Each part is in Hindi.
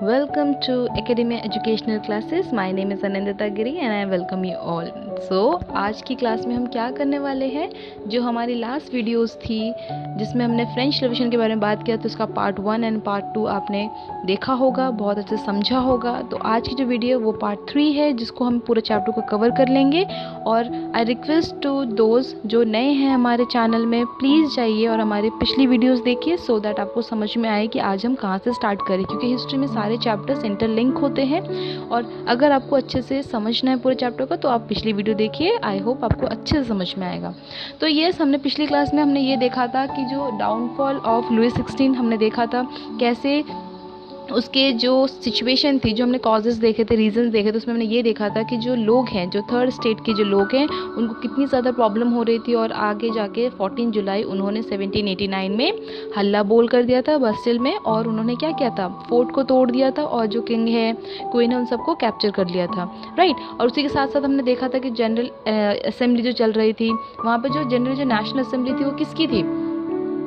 Welcome to Academia Educational Classes. My name is Anandita Giri and I welcome you all. So आज की क्लास में हम क्या करने वाले हैं, जो हमारी लास्ट वीडियोस थी जिसमें हमने फ्रेंच रिविजन के बारे में बात किया, तो उसका पार्ट 1 एंड पार्ट 2 आपने देखा होगा, बहुत अच्छे से समझा होगा। तो आज की जो वीडियो वो पार्ट 3 है, जिसको हम पूरे चैप्टर को कवर कर लेंगे। और आई रिक्वेस्ट टू दोज जो नए हैं हमारे चैनल में, प्लीज़ जाइए और हमारी पिछली वीडियोस देखिए, सो दैट आपको समझ में आए कि आज हम कहाँ से स्टार्ट करें, क्योंकि हिस्ट्री में सारे चैप्टर्स इंटरलिंक होते हैं। और अगर आपको अच्छे से समझना है पूरे चैप्टर का, तो आप पिछली वीडियो देखिए, आई होप आपको अच्छे से समझ में आएगा। तो यस, हमने पिछली क्लास में हमने ये देखा था कि जो डाउनफॉल ऑफ लुई 16 हमने देखा था, कैसे उसके जो सिचुएशन थी, जो हमने कॉजेज़ देखे थे, रीजंस देखे थे, उसमें हमने ये देखा था कि जो लोग हैं, जो थर्ड स्टेट के जो लोग हैं, उनको कितनी ज़्यादा प्रॉब्लम हो रही थी। और आगे जाके 14 जुलाई उन्होंने 1789 में हल्ला बोल कर दिया था बस्टिल में, और उन्होंने क्या किया था, फोर्ट को तोड़ दिया था और जो किंग है, क्वीन है, उन सबको कैप्चर कर लिया था, राइट। और उसी के साथ साथ हमने देखा था कि जनरल असेंबली जो चल रही थी वहाँ पर, जो जनरल जो नेशनल असेंबली थी वो किसकी थी,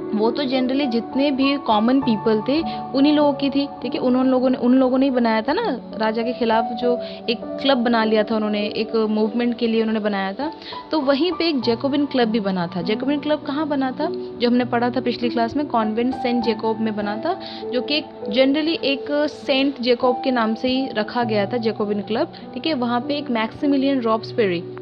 वो तो जनरली जितने भी कॉमन पीपल थे उन्हीं लोगों की थी, ठीक है। उन लोगों ने ही बनाया था ना, राजा के खिलाफ जो एक क्लब बना लिया था उन्होंने, एक मूवमेंट के लिए उन्होंने बनाया था। तो वहीं पे एक जैकोबिन क्लब भी बना था। जैकोबिन क्लब कहाँ बना था, जो हमने पढ़ा था पिछली क्लास में, कॉन्वेंट सेंट जैकोब में बना था, जो कि जनरली एक सेंट जैकोब के नाम से ही रखा गया था, जैकोबिन क्लब, ठीक है। वहाँ पे एक मैक्सिमिलियन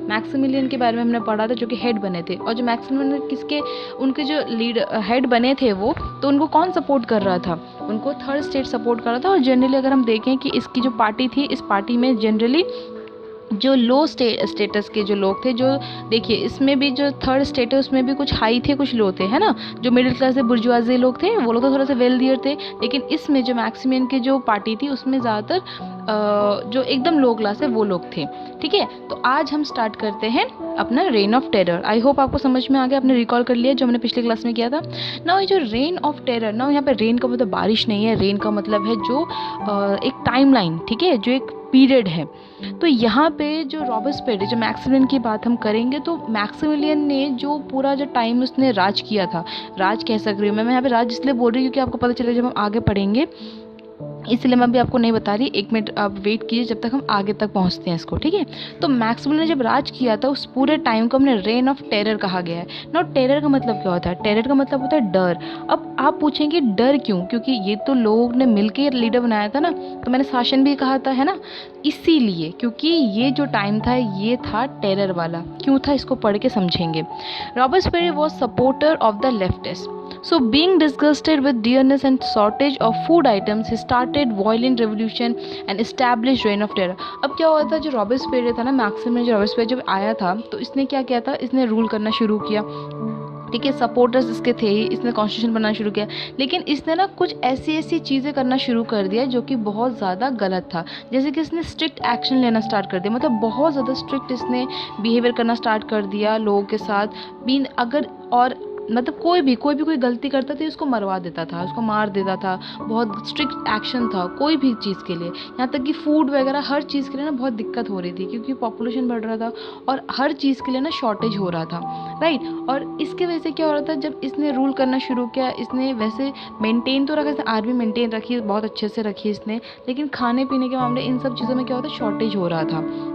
मैक्सिमिलियन के बारे में हमने पढ़ा था, जो कि हेड बने थे। और जो मैक्सिमिलियन किसके, उनके जो लीड हेड बने थे वो, तो उनको कौन सपोर्ट कर रहा था, उनको थर्ड स्टेट सपोर्ट कर रहा था। और जनरली अगर हम देखें कि इसकी जो पार्टी थी, इस पार्टी में जनरली जो लो स्टेटस के जो लोग थे, जो देखिए इसमें भी जो थर्ड स्टेट है उसमें भी कुछ हाई थे कुछ लो थे, है ना। जो मिडिल क्लास से बुर्जुआजी लोग थे वो लोग तो थोड़ा सा वेल्दियर थे, लेकिन इसमें जो मैक्सिमियन की जो पार्टी थी उसमें ज़्यादातर जो एकदम लो क्लास है वो लोग थे, ठीक है। तो आज हम स्टार्ट करते हैं अपना rain of terror. I hope आपको समझ में आ गया, आपने रिकॉल कर लिया जो हमने पिछले क्लास में किया था ना। ये जो रेन ऑफ टेरर ना, यहाँ पे रेन का मतलब बारिश नहीं है, रेन का मतलब है जो एक टाइमलाइन, ठीक है, जो एक पीरियड है। तो यहाँ पे जो रॉबस्पियर, जो मैक्सिमिलियन की बात हम करेंगे, तो मैक्सिमिलियन ने जो पूरा जो टाइम उसने राज किया था, राज कह सक रही हूँ मैं यहाँ पे राज इसलिए बोल रही हूँ क्योंकि आपको पता चले जब हम आगे पढ़ेंगे, इसलिए मैं भी आपको नहीं बता रही। एक मिनट आप वेट कीजिए जब तक हम आगे तक पहुंचते हैं इसको, ठीक है। तो मैक्सिमिलियन ने जब राज किया था, उस पूरे टाइम को हमने रेन ऑफ टेरर कहा गया है। ना, टेरर का मतलब क्या होता है, टेरर का मतलब होता है डर। अब आप पूछेंगे डर क्यों, क्योंकि ये तो लोगों ने मिलकर लीडर बनाया था ना, तो मैंने शासन भी कहा था, है ना, इसीलिए, क्योंकि ये जो टाइम था ये था टेरर वाला। क्यों था, इसको पढ़ के समझेंगे। Robespierre was supporter of the leftist. So being disgusted with dearness and shortage of food items, he started violent revolution and established reign of terror. अब क्या हुआ था, जो रॉबस्पियर था ना, मैक्सिमिलियन जो रॉबस्पियर जब आया था, तो इसने क्या किया था, इसने रूल करना शुरू किया, ठीक है। सपोर्टर्स इसके थे ही, इसने कॉन्स्टिट्यूशन बनाना शुरू किया, लेकिन इसने ना कुछ ऐसी चीज़ें करना शुरू कर दिया जो कि बहुत ज़्यादा गलत था। जैसे कि इसने स्ट्रिक्ट एक्शन लेना स्टार्ट कर दिया, मतलब बहुत ज़्यादा स्ट्रिक्ट इसने बिहेवियर करना स्टार्ट कर दिया लोगों के साथ भी। अगर और मतलब कोई भी कोई गलती करता था उसको मरवा देता था, उसको मार देता था। बहुत स्ट्रिक्ट एक्शन था कोई भी चीज़ के लिए, यहाँ तक कि फूड वगैरह हर चीज़ के लिए ना बहुत दिक्कत हो रही थी, क्योंकि पॉपुलेशन बढ़ रहा था और हर चीज़ के लिए ना शॉर्टेज हो रहा था, राइट। और इसके वजह से क्या हो रहा था, जब इसने रूल करना शुरू किया, इसने वैसे मेंटेन तो रखा, इसने आर्मी मेंटेन रखी, बहुत अच्छे से रखी इसने, लेकिन खाने पीने के मामले इन सब चीज़ों में क्या होता, शॉर्टेज हो रहा था,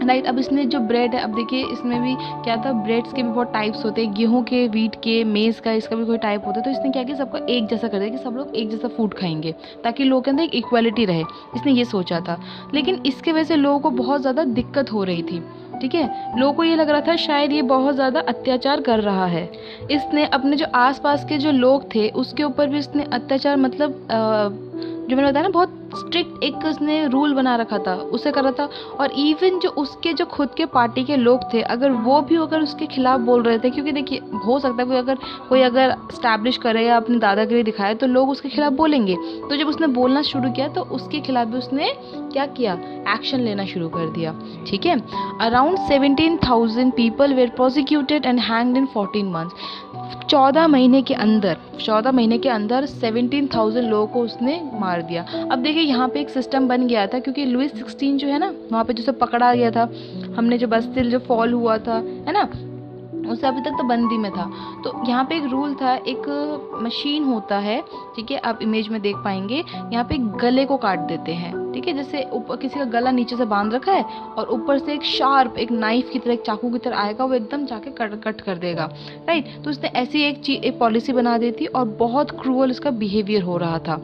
राइट। अब इसने जो ब्रेड है, अब देखिए इसमें भी क्या था, ब्रेड्स के भी बहुत टाइप्स होते हैं, गेहूं के, व्हीट के, मेज़ का, इसका भी कोई टाइप होता है। तो इसने क्या किया, सबका एक जैसा कर दिया कि सब लोग एक जैसा फूड खाएंगे, ताकि लोगों के अंदर एक इक्वालिटी रहे, इसने ये सोचा था। लेकिन इसके वजह से लोगों को बहुत ज़्यादा दिक्कत हो रही थी, ठीक है। लोगों को ये लग रहा था शायद ये बहुत ज़्यादा अत्याचार कर रहा है। इसने अपने जो आसपास के जो लोग थे उसके ऊपर भी इसने अत्याचार, मतलब जो मैंने बताया ना, बहुत स्ट्रिक्ट एक उसने रूल बना रखा था, उसे कर रहा था। और इवन जो उसके जो खुद के पार्टी के लोग थे, अगर वो भी अगर उसके खिलाफ बोल रहे थे, क्योंकि देखिए हो सकता है कोई अगर स्टैब्लिश करे या अपनी दादागिरी दिखाए तो लोग उसके खिलाफ बोलेंगे। तो जब उसने बोलना शुरू किया तो उसके खिलाफ भी उसने क्या किया, एक्शन लेना शुरू कर दिया, ठीक है। Around 17,000 people were prosecuted and hanged in 14 months. 14 महीने के अंदर 17,000 लोगों को उसने मार दिया। अब देखिए यहाँ पे एक सिस्टम बन गया था, क्योंकि लुई 16 जो है ना, वहाँ पे जो सब पकड़ा गया था, हमने जो बस्तिल जो फॉल हुआ था, है ना, उससे अभी तक तो बंदी में था। तो यहाँ पे एक रूल था, एक मशीन होता है, ठीक है, आप इमेज में देख पाएंगे, यहाँ पे गले को काट देते हैं, ठीक है, जैसे ऊपर किसी का गला नीचे से बांध रखा है और ऊपर से एक शार्प, एक नाइफ की तरह, एक चाकू की तरह आएगा, वो एकदम जाके कट कर देगा, राइट। तो उसने ऐसी एक पॉलिसी बना दी थी और बहुत क्रूअल उसका बिहेवियर हो रहा था।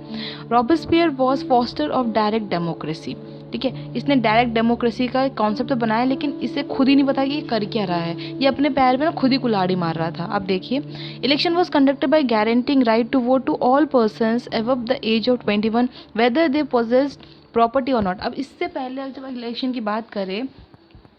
Robespierre was foster of direct democracy, ठीक है, इसने डायरेक्ट डेमोक्रेसी का कॉन्सेप्ट तो बनाया, लेकिन इसे खुद ही नहीं पता कि ये कर क्या रहा है, ये अपने पैर में ना खुद ही कुल्हाड़ी मार रहा था। आप देखिए, election was conducted by guaranteeing right to vote to all persons above the age of 21 whether they possessed property और नॉट। अब इससे पहले जब इलेक्शन की बात करें,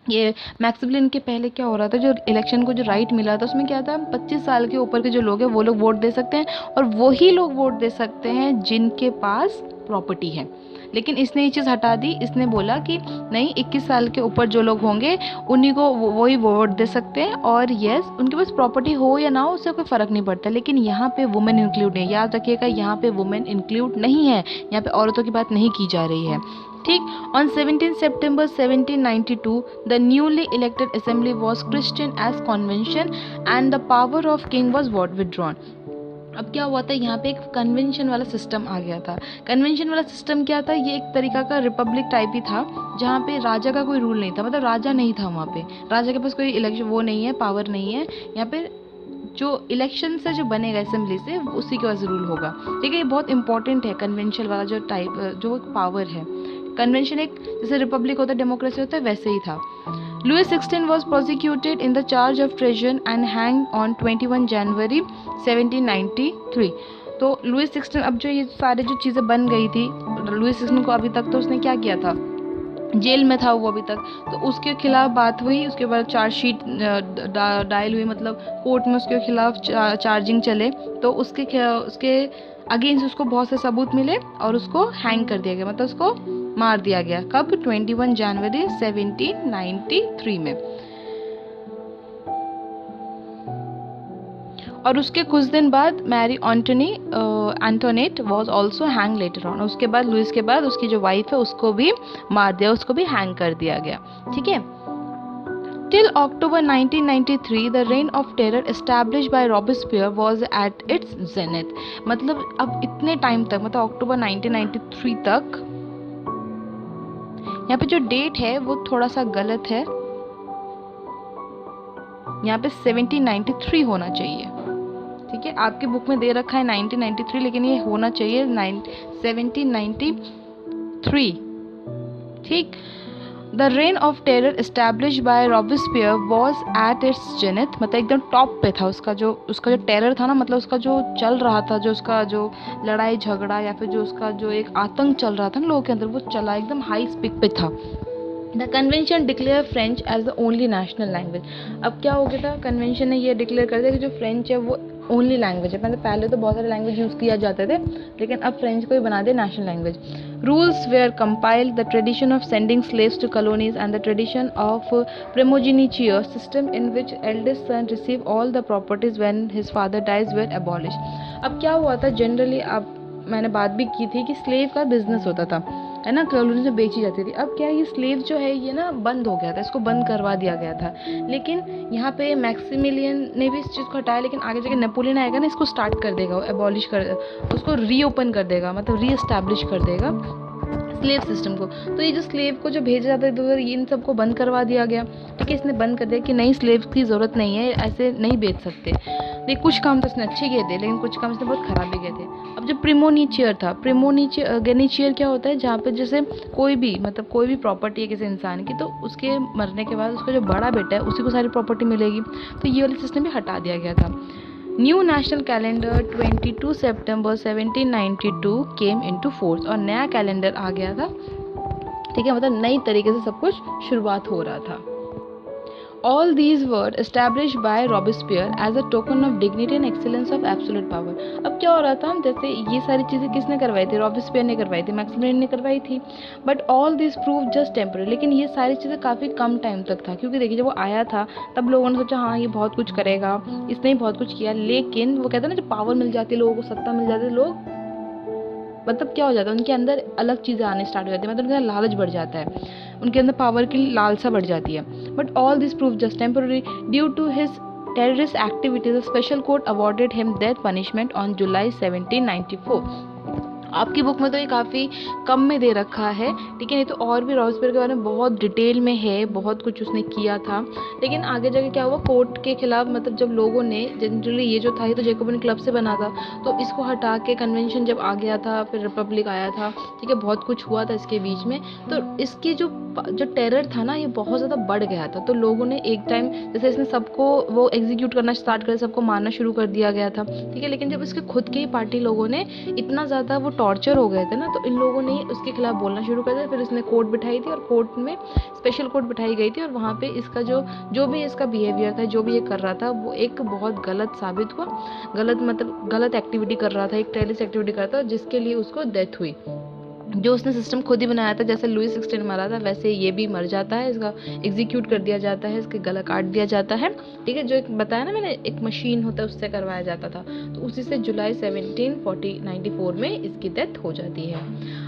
ये मैक्सिमिलियन के पहले क्या हो रहा था, जो इलेक्शन को जो राइट मिला था उसमें क्या था, 25 साल के ऊपर के जो लोग हैं वो लोग वोट दे सकते हैं, और वही लोग वोट दे सकते हैं जिनके पास प्रॉपर्टी है। लेकिन इसने ये चीज़ हटा दी, इसने बोला कि नहीं, 21 साल के ऊपर जो लोग होंगे उन्हीं को वही वोट दे सकते हैं, और यस, उनके पास प्रॉपर्टी हो या ना हो उससे कोई फ़र्क नहीं पड़ता। लेकिन यहाँ पे वुमेन इंक्लूड नहीं, याद रखिएगा, यहाँ पे वुमेन इंक्लूड नहीं है, यहाँ पे औरतों की बात नहीं की जा रही है, ठीक। On 17 September 1792 the newly elected assembly was Christian as convention and the power of king was withdrawn. अब क्या हुआ था, यहाँ पे एक कन्वेंशन वाला सिस्टम आ गया था। कन्वेंशन वाला सिस्टम क्या था, ये एक तरीका का रिपब्लिक टाइप ही था, जहाँ पे राजा का कोई रूल नहीं था, मतलब राजा नहीं था वहाँ पे, राजा के पास कोई इलेक्शन वो नहीं है, पावर नहीं है। यहाँ पे जो इलेक्शन से जो बनेगा असेंबली से, उसी के वजह से रूल होगा, ठीक है। ये बहुत इंपॉर्टेंट है कन्वेंशन वाला जो टाइप, जो पावर है। कन्वेंशन एक जैसे रिपब्लिक होता है, डेमोक्रेसी होता है, वैसे ही था। Louis XVI was prosecuted in the charge of treason and hanged on 21 जनवरी 1793। तो लुइस 16, अब जो ये सारे जो चीज़ें बन गई थी, लुइस 16 को अभी तक तो उसने क्या किया था, जेल में था वो अभी तक, तो उसके खिलाफ बात हुई, उसके बाद चार्जशीट डायल हुई, मतलब कोर्ट में उसके खिलाफ चार्जिंग चले, तो उसके अगेंस्ट उसको बहुत से सबूत मिले और उसको हैंग कर दिया गया, मतलब उसको मार दिया गया। कब? 21 जनवरी 1793 में। और उसके कुछ दिन बाद Mary Antoinette was also hang later on. उसके बाद लुइस के बाद उसकी जो वाइफ है उसको भी मार दिया, उसको भी हैंग कर दिया गया, ठीक है। Till October 1993, the reign of terror established by Robespierre was at its zenith। मतलब अब इतने टाइम तक, मतलब अक्टूबर 1993 तक, यहाँ पे जो डेट है वो थोड़ा सा गलत है, यहाँ पे 1793 होना चाहिए, ठीक है। आपकी बुक में दे रखा है 1993, लेकिन ये होना चाहिए 1793, ठीक। The rain of terror establish bye Robespierre was at its zenith, मतलब एकदम टॉप पे था उसका जो टेरर था ना, मतलब उसका जो चल रहा था, जो उसका जो लड़ाई झगड़ा या फिर जो उसका जो एक आतंक चल रहा था ना लोगों के अंदर, वो चला एकदम हाई स्पीड पे था। The convention declare French as the only national language. अब क्या हो गया था, कन्वेंशन ने ये डिक्लेयर कर दिया कि जो फ्रेंच है वो ओनली लैंग्वेज है। मतलब पहले तो बहुत सारे लैंग्वेज यूज़ किया जाते थे, लेकिन अब फ्रेंच को ही बना दिया national language. Rules were compiled, the tradition of sending slaves to colonies and the tradition of primogeniture system in which eldest son receive all the properties when his father dies were abolished. अब क्या हुआ था, जनरली अब मैंने बात भी की थी कि स्लेव का बिजनेस होता था, है ना, कॉलोनी में बेची जाती थी। अब क्या, ये स्लेव जो है ये ना बंद हो गया था, इसको बंद करवा दिया गया था। लेकिन यहाँ पे मैक्सिमिलियन ने भी इस चीज़ को हटाया, लेकिन आगे जाके नेपोलियन आएगा ना, इसको स्टार्ट कर देगा, एबॉलिश कर, उसको रीओपन कर देगा, मतलब रीएस्टैब्लिश कर देगा स्लेव सिस्टम को। तो ये जो स्लेव को जो भेजा जाता है इधर, इन सबको बंद करवा दिया गया, ठीक है। इसने बंद कर दिया कि नहीं, स्लेव की ज़रूरत नहीं है, ऐसे नहीं बेच सकते। देखिए कुछ काम तो इसने अच्छे किए थे, लेकिन कुछ काम इसने बहुत ख़राब भी किए थे। अब जो प्रिमोनिचियर था, गेनिचियर क्या होता है, जहाँ पे जैसे कोई भी, मतलब कोई भी प्रॉपर्टी है किसी इंसान की, तो उसके मरने के बाद उसका जो बड़ा बेटा है उसी को सारी प्रॉपर्टी मिलेगी। तो ये वाला सिस्टम भी हटा दिया गया था। न्यू नेशनल कैलेंडर 22 सितंबर 1792 केम इनटू फोर्स, और नया कैलेंडर आ गया था, ठीक है, मतलब नई तरीके से सब कुछ शुरुआत हो रहा था। All these were established by Robespierre as a token of dignity and excellence of absolute power। अब क्या हो रहा था, जैसे ये सारी चीज़ें किसने करवाई थी, रॉबेस्पियर ने करवाई थी, मैक्सिमिलियन ने करवाई थी, but all this prove just temporary. लेकिन ये सारी चीज़ें काफ़ी कम टाइम तक था, क्योंकि देखिए जब वो आया था तब लोगों ने सोचा हाँ ये बहुत कुछ करेगा, इसने ही बहुत कुछ किया। लेकिन वो कहते हैं ना, जब पावर मिल जाती है लोगों को, सत्ता मिल जाती है, लोग मतलब क्या हो जाता है, उनके अंदर अलग चीज़ें आने स्टार्ट हो जाती है, मतलब उनका लालच बढ़ जाता है, उनके अंदर पावर की लालसा बढ़ जाती है। But all this prove just temporary due to his terrorist activities, a special court awarded him death punishment on July 1794. आपकी बुक में तो ये काफ़ी कम में दे रखा है, ठीक है। नहीं तो और भी रॉबस्पियर के बारे में बहुत डिटेल में है, बहुत कुछ उसने किया था। लेकिन आगे जाके क्या हुआ, कोर्ट के खिलाफ मतलब जब लोगों ने जनरली ये जो था ये तो जैकोबिन क्लब से बना था, तो इसको हटा के कन्वेंशन जब आ गया था, फिर रिपब्लिक आया था, ठीक है, बहुत कुछ हुआ था इसके बीच में। तो इसकी जो टेरर था ना ये बहुत ज़्यादा बढ़ गया था। तो लोगों ने एक टाइम जैसे इसने सबको वो एग्जीक्यूट करना स्टार्ट कर, सबको मारना शुरू कर दिया गया था, ठीक है। लेकिन जब इसके खुद के ही पार्टी लोगों ने इतना ज़्यादा वो टॉर्चर हो गए थे ना, तो इन लोगों ने उसके खिलाफ बोलना शुरू कर दिया। फिर इसने कोर्ट बिठाई थी और कोर्ट में स्पेशल कोर्ट बिठाई गई थी और वहाँ पे इसका जो भी इसका बिहेवियर था, जो भी ये कर रहा था, वो एक बहुत गलत साबित हुआ। गलत मतलब गलत एक्टिविटी कर रहा था, एक टेररिस्ट एक्टिविटी कर रहा था, जिसके लिए उसको डेथ हुई। जो उसने सिस्टम खुद ही बनाया था, जैसे लुई 16 मरा था वैसे ये भी मर जाता है, इसका एग्जीक्यूट कर दिया जाता है, इसके गला काट दिया जाता है, ठीक है। जो एक बताया ना मैंने, एक मशीन होता है उससे करवाया जाता था, तो उसी से जुलाई 1794 में इसकी डेथ हो जाती है।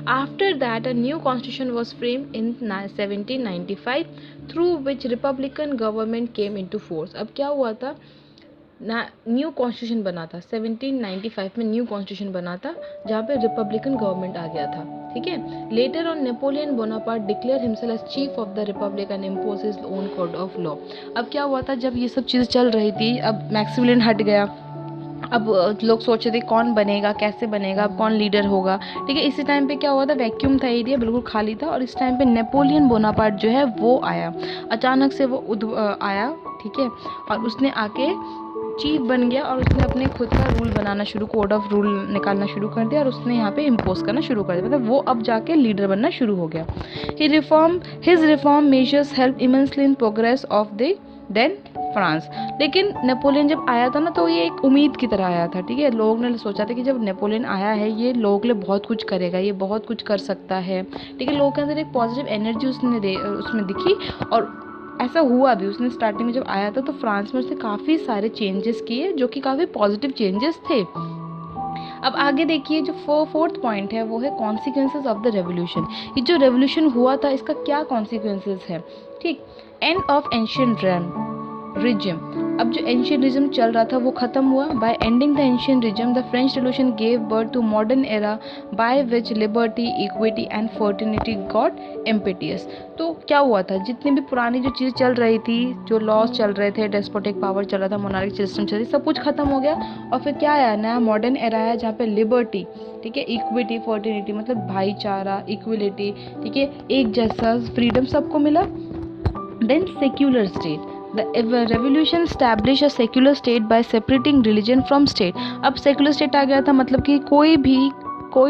After that a new constitution was framed in 1795 through which Republican government came into force. अब क्या हुआ था ना, न्यू कॉन्स्टिट्यूशन बना था 1795 में, न्यू कॉन्स्टिट्यूशन बना था जहाँ पे रिपब्लिकन गवर्नमेंट आ गया था, ठीक है। Later on Napoleon Bonaparte declare himself as chief of the republic and impose his own code of law. अब क्या हुआ था, जब ये सब चीज़ें चल रही थी, अब मैक्सिमिलियन हट गया, अब लोग सोच रहे थे कौन बनेगा, कैसे बनेगा, अब कौन लीडर होगा, ठीक है। इसी टाइम पे क्या हुआ था, वैक्यूम था, एरिया बिल्कुल खाली था, और इस टाइम पे नेपोलियन बोनापार्ट जो है वो आया, अचानक से वो आया, ठीक है, और उसने आके चीफ बन गया और उसने अपने खुद का रूल बनाना शुरू, कोड ऑफ रूल निकालना शुरू कर दिया और उसने यहाँ पे इम्पोज करना शुरू कर दिया, मतलब वो अब जाके लीडर बनना शुरू हो गया। His reform measures help immensely in progress of the then France. लेकिन नेपोलियन जब आया था ना, तो ये एक उम्मीद की तरह आया था, ठीक है। लोगों ने सोचा था कि जब नेपोलियन आया है ये लोगों के लिए बहुत कुछ करेगा, ये बहुत कुछ कर सकता है, ठीक है। लोगों के अंदर एक पॉजिटिव एनर्जी उसमें दिखी और ऐसा हुआ भी। उसने स्टार्टिंग में जब आया था तो फ्रांस में उसने काफ़ी सारे चेंजेस किए जो कि काफ़ी पॉजिटिव चेंजेस थे। अब आगे देखिए, जो फोर्थ पॉइंट है वो है कॉन्सिक्वेंसेस ऑफ द रेवोल्यूशन। ये जो रेवोल्यूशन हुआ था इसका क्या कॉन्सिक्वेंसेस है, ठीक। End of ancient regime. अब जो एंशिएंट रिजिम चल रहा था वो ख़त्म हुआ। By ending the ancient regime the French revolution gave birth to modern era by which liberty, equity and fraternity got impetus. तो क्या हुआ था, जितनी भी पुरानी जो चीज़ें चल रही थी, जो लॉज चल रहे थे, डेस्पोटिक पावर चल रहा था, मोनार्किक सिस्टम चल रही, सब कुछ खत्म हो गया और फिर क्या आया, नया मॉडर्न एरा आया जहाँ पे लिबर्टी, ठीक है, इक्विटी, फर्टिनिटी मतलब भाईचारा, इक्वलिटी, ठीक है, एक जैसा फ्रीडम सबको मिला। Then secular state. The revolution established a secular state by separating religion from state. अब सेकुलर स्टेट आ गया था, मतलब कि कोई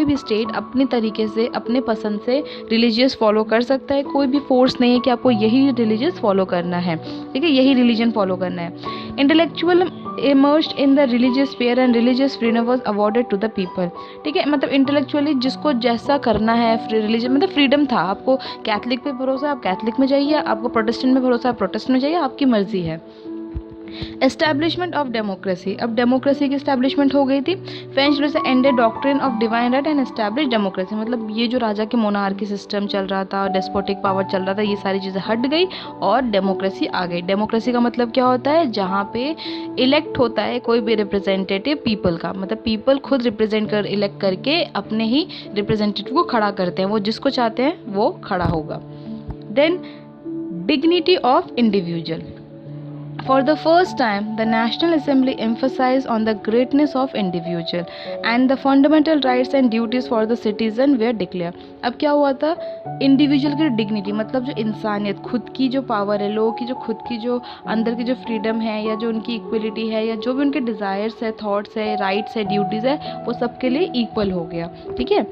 भी स्टेट अपने तरीके से, अपने पसंद से रिलीजियस फॉलो कर सकता है। कोई भी फोर्स नहीं है कि आपको यही रिलीजियस फॉलो करना है, ठीक है, यही रिलीजन फॉलो करना है। Intellectual emerged in the religious sphere and religious freedom was awarded to the people, ठीक है। मतलब इंटेलेक्चुअली जिसको जैसा करना है, रिलीजन मतलब फ्रीडम था। आपको कैथलिक पे भरोसा, आप कैथलिक में जाइए, आपको प्रोटेस्टेंट में भरोसा, आप प्रोटेस्टेंट में जाइए, आपकी मर्जी है। Establishment of democracy. अब डेमोक्रेसी की एस्टैब्लिशमेंट हो गई थी। फ्रेंच लॉ से ended doctrine of divine right and establish democracy. मतलब ये जो राजा के मोनार्की सिस्टम चल रहा था, डेस्पोटिक पावर चल रहा था, ये सारी चीज़ें हट गई और डेमोक्रेसी आ गई। डेमोक्रेसी का मतलब क्या होता है, जहाँ पे इलेक्ट होता है कोई भी रिप्रेजेंटेटिव पीपल का, मतलब पीपल खुद रिप्रेजेंट कर इलेक्ट करके अपने ही रिप्रेजेंटेटिव को खड़ा करते हैं, वो जिसको चाहते हैं वो खड़ा होगा। Then dignity of individual. For the first time, the National Assembly emphasized on the greatness of individual and the fundamental rights and duties for the citizen were declared. अब क्या हुआ था, इंडिविजुअल की डिग्निटी मतलब जो इंसानियत, खुद की जो पावर है, लोगों की जो खुद की जो अंदर की जो फ्रीडम है, या जो उनकी इक्वलिटी है, या जो भी उनके डिज़ायर्स है, थॉट्स है, राइट्स है, ड्यूटीज़ है, वो सबके लिए इक्वल हो गया, ठीक है।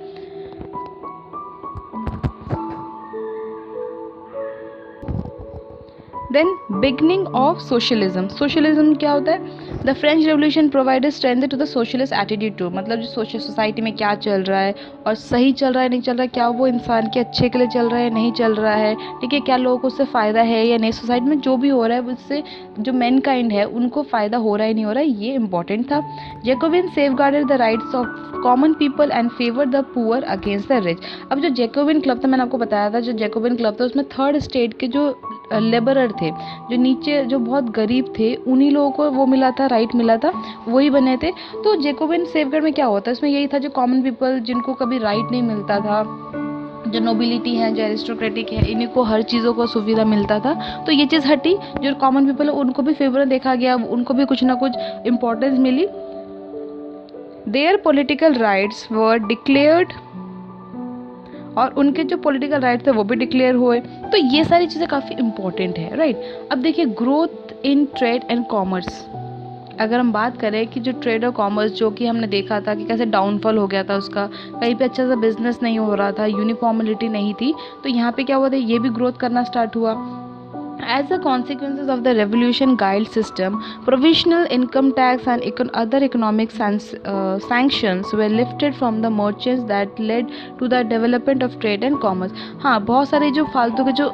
Then beginning of socialism. Socialism क्या होता है, the French revolution provided strength to the socialist attitude to, मतलब जो सोसाइटी में क्या चल रहा है और सही चल रहा है नहीं चल रहा है, क्या वो इंसान के अच्छे के लिए चल रहा है नहीं चल रहा है, ठीक है, क्या लोगों को उससे फ़ायदा है या नहीं, सोसाइटी में जो भी हो रहा है उससे जो मैन काइंड है उनको फ़ायदा हो रहा है नहीं हो रहा है, ये इंपॉर्टेंट था। Jacobian safeguarded the rights of common people and favour the poor against the rich. अब जो जैकोबिन क्लब था, मैंने आपको बताया था, जो जैकोबिन क्लब था उसमें थर्ड स्टेट के जो लेबरर थे, जो नीचे जो बहुत गरीब थे, उन्हीं लोगों को वो मिला था, राइट मिला था, वही बने थे। तो जैकोबिन सेफगार्ड में क्या होता है, इसमें यही था, जो कॉमन पीपल जिनको कभी राइट नहीं मिलता था, जो नोबिलिटी है, जो एरिस्टोक्रेटिक है, इन्हीं को हर चीज़ों का सुविधा मिलता था, तो ये चीज़ हटी। जो कॉमन पीपल है उनको भी फेवर देखा गया, उनको भी कुछ ना कुछ इम्पोर्टेंस मिली। Their political rights were declared, और उनके जो पॉलिटिकल राइट थे वो भी डिक्लेयर हुए। तो ये सारी चीज़ें काफ़ी इंपॉर्टेंट है, राइट। अब देखिए growth in trade and commerce, अगर हम बात करें कि जो ट्रेड और कॉमर्स जो कि हमने देखा था कि कैसे डाउनफॉल हो गया था उसका, कहीं पे अच्छा सा बिजनेस नहीं हो रहा था, यूनिफॉर्मिलिटी नहीं थी, तो यहाँ पे क्या हुआ था, ये भी ग्रोथ करना स्टार्ट हुआ। As a consequences of the revolution guild system, provisional income tax and other economic sanctions were lifted from the merchants that led to the development of trade and commerce। हाँ, बहुत सारे जो फालतू के जो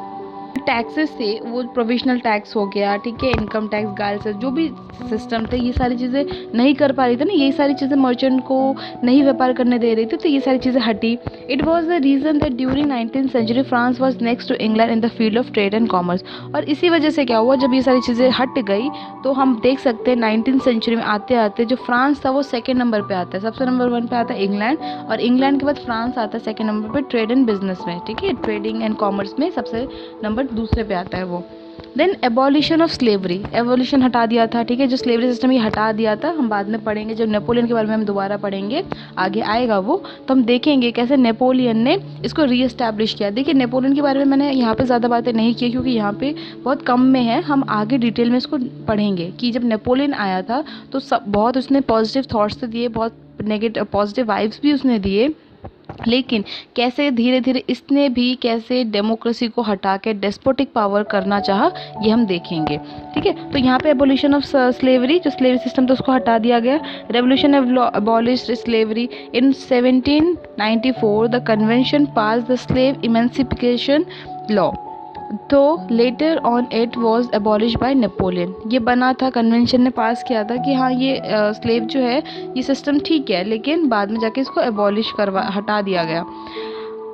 टैक्सेस थे, वो प्रोविजनल टैक्स हो गया, ठीक है, इनकम टैक्स, गाइल्स, जो भी सिस्टम थे, ये सारी चीज़ें नहीं कर पा रही थी ना, यही सारी चीज़ें मर्चेंट को नहीं व्यापार करने दे रही थी, तो ये सारी चीज़ें हटी। It was the reason that during 19th century France was next to England in the field of trade and commerce. और इसी वजह से क्या हुआ, जब ये सारी चीज़ें हट गई तो हम देख सकते हैं 19th सेंचुरी में आते आते जो फ्रांस था वो सेकेंड नंबर पर आता है, सबसे नंबर 1 पे आता है इंग्लैंड, और इंग्लैंड के बाद फ्रांस आता है सेकेंड नंबर पर ट्रेड एंड बिजनेस में, ठीक है, ट्रेडिंग एंड कॉमर्स में सबसे नंबर दूसरे पे आता है वो। Then abolition of slavery, abolition हटा दिया था, ठीक है, जो स्लेवरी सिस्टम ये हटा दिया था, हम बाद में पढ़ेंगे, जब नेपोलियन के बारे में हम दोबारा पढ़ेंगे, आगे आएगा वो, तो हम देखेंगे कैसे नेपोलियन ने इसको रीएस्टैब्लिश किया। देखिए नेपोलियन के बारे में मैंने यहाँ पे ज़्यादा बातें नहीं की क्योंकि यहाँ पे बहुत कम में है, हम आगे डिटेल में इसको पढ़ेंगे कि जब नेपोलियन आया था तो सब बहुत उसने पॉजिटिव थॉट्स तो दिए, बहुत नेगेटिव पॉजिटिव वाइब्स भी उसने दिए, लेकिन कैसे धीरे धीरे इसने भी कैसे डेमोक्रेसी को हटा के डेस्पोटिक पावर करना चाहा, ये हम देखेंगे, ठीक है। तो यहाँ पे एबोलिशन ऑफ स्लेवरी, जो स्लेवरी सिस्टम था उसको हटा दिया गया। Revolution abolished slavery in 1794 the convention pass the slave emancipation law, तो later on it was abolish by Napoleon. ये बना था, कन्वेंशन ने पास किया था कि हाँ ये स्लेव जो है ये सिस्टम ठीक है, लेकिन बाद में जाके इसको एबॉलिश हटा दिया गया।